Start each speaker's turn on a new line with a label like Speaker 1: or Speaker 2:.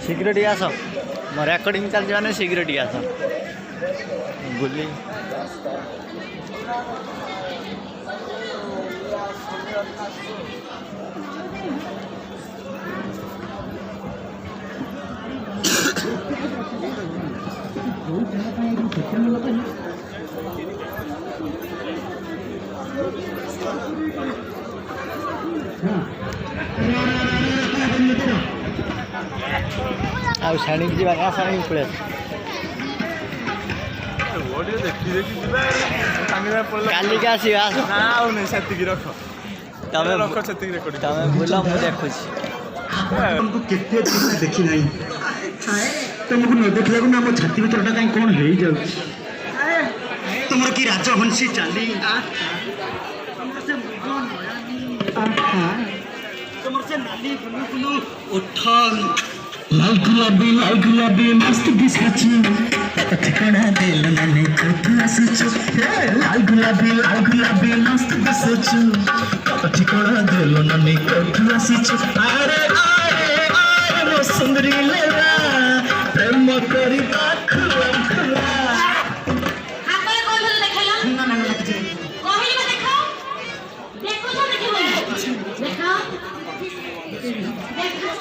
Speaker 1: शीघ्र टी आस मोर रेकर्डिंग चलती मैंने शीघ्र टी आस बुली ଆଉ ଶାଣିକି ଯିବା ନା ଶାଣିକି ପଳେଇ କାଲିକି ଆସିବା
Speaker 2: ଆଉ ନାହିଁ ସେତିକି ରଖ
Speaker 1: ତମେ
Speaker 2: ରଖ ସେତିକି ରେକର୍ଡିଂ
Speaker 1: ତମେ ବୁଲ ମୁଁ ଦେଖୁଛି
Speaker 3: तुमको केते दिन देखी नहीं तुमको न देखला ना मो छाती भीतर कहीं कौन हो जाउ तुमर की राजहंसी चाली तुमर से नाली बुलु बुलु उठा लाल गुलाबी मस्त दिसछि ठिकाना दिल नने कत आसछु लाल गुलाबी मस्त दिसछु ठिकाना दिल नने कत आसछु अरे अरे मो सुंदरी लेला प्रेम करी खुला खुला
Speaker 4: आपन कोन देखला ना ना लग जे कोहिल में देखो देखो तो देखो देखो देखो